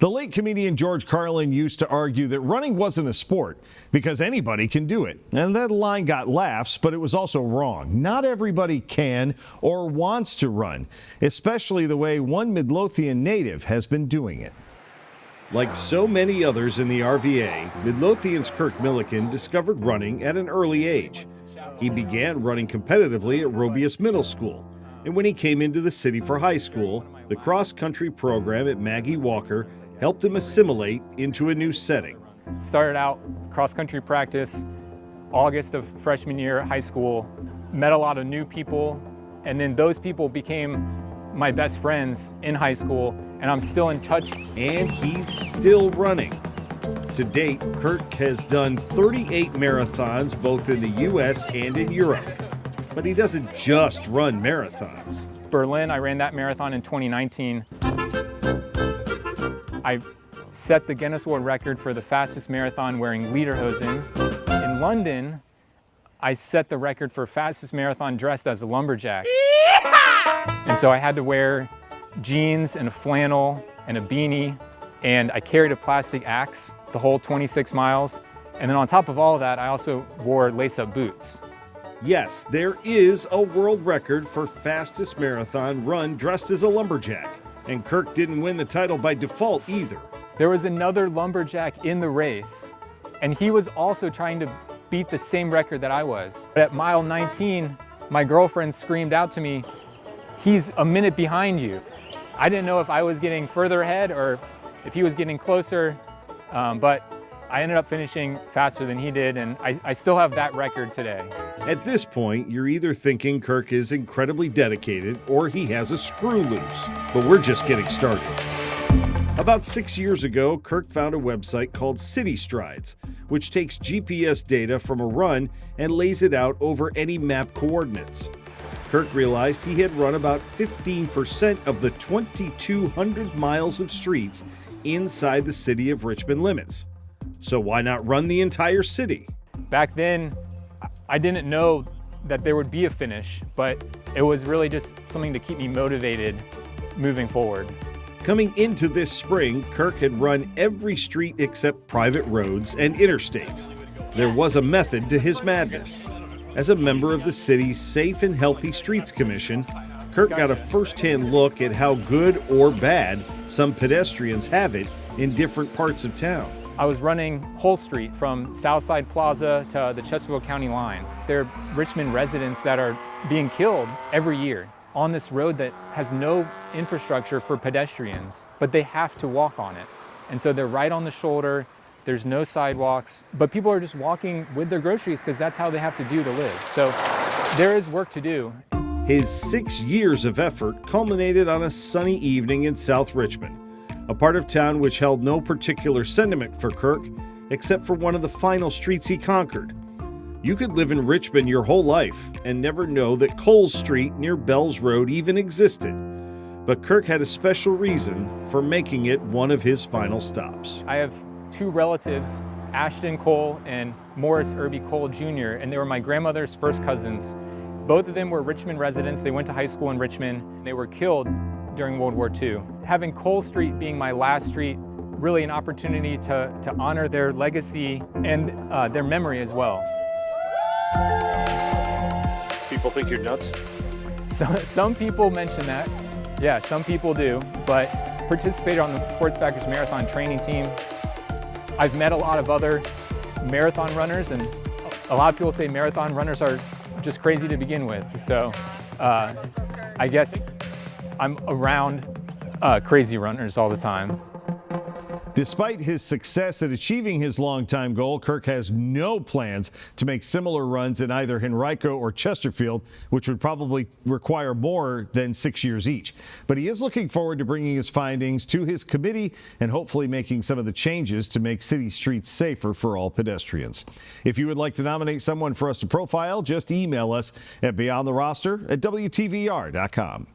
The late comedian George Carlin used to argue that running wasn't a sport because anybody can do it. And that line got laughs, but it was also wrong. Not everybody can or wants to run, especially the way one Midlothian native has been doing it. Like so many others in the RVA, Midlothian's Kirk Milliken discovered running at an early age. He began running competitively at Robius Middle School, and when he came into the city for high school, the cross-country program at Maggie Walker helped him assimilate into a new setting. Started out cross-country practice August of freshman year at high school, met a lot of new people, and then those people became my best friends in high school, and I'm still in touch. And he's still running. To date, Kirk has done 38 marathons both in the U.S. and in Europe. But he doesn't just run marathons. Berlin, I ran that marathon in 2019. I set the Guinness World Record for the fastest marathon wearing lederhosen. In London, I set the record for fastest marathon dressed as a lumberjack. And so I had to wear jeans and a flannel and a beanie, and I carried a plastic axe the whole 26 miles. And then on top of all of that, I also wore lace-up boots. Yes, there is a world record for fastest marathon run dressed as a lumberjack. And Kirk didn't win the title by default either. There was another lumberjack in the race, and he was also trying to beat the same record that I was. But at mile 19, my girlfriend screamed out to me, "He's a minute behind you." I didn't know if I was getting further ahead or if he was getting closer, but I ended up finishing faster than he did, and I still have that record today. At this point, you're either thinking Kirk is incredibly dedicated or he has a screw loose. But we're just getting started. About 6 years ago, Kirk found a website called City Strides, which takes GPS data from a run and lays it out over any map coordinates. Kirk realized he had run about 15% of the 2,200 miles of streets inside the city of Richmond limits. So why not run the entire city? Back then, I didn't know that there would be a finish, but it was really just something to keep me motivated moving forward. Coming into this spring, Kirk had run every street except private roads and interstates. There was a method to his madness. As a member of the city's Safe and Healthy Streets Commission, Kirk got a first-hand look at how good or bad some pedestrians have it in different parts of town. I was running Hull Street from Southside Plaza to the Chesterfield County line. There are Richmond residents that are being killed every year on this road that has no infrastructure for pedestrians, but they have to walk on it. And so they're right on the shoulder, there's no sidewalks, but people are just walking with their groceries because that's how they have to do to live. So there is work to do. His 6 years of effort culminated on a sunny evening in South Richmond, a part of town which held no particular sentiment for Kirk, except for one of the final streets he conquered. You could live in Richmond your whole life and never know that Coles Street near Bells Road even existed. But Kirk had a special reason for making it one of his final stops. I have two relatives, Ashton Cole and Morris Irby Cole Jr., and they were my grandmother's first cousins. Both of them were Richmond residents. They went to high school in Richmond. They were killed during World War II. Having Cole Street being my last street, really an opportunity to honor their legacy and their memory as well. People think you're nuts? So, some people mention that. Yeah, some people do, but participated on the Sports Backers Marathon training team. I've met a lot of other marathon runners, and a lot of people say marathon runners are just crazy to begin with. So I guess I'm around crazy runners all the time. Despite his success at achieving his longtime goal, Kirk has no plans to make similar runs in either Henrico or Chesterfield, which would probably require more than 6 years each. But he is looking forward to bringing his findings to his committee and hopefully making some of the changes to make city streets safer for all pedestrians. If you would like to nominate someone for us to profile, just email us at beyondtheroster@WTVR.com.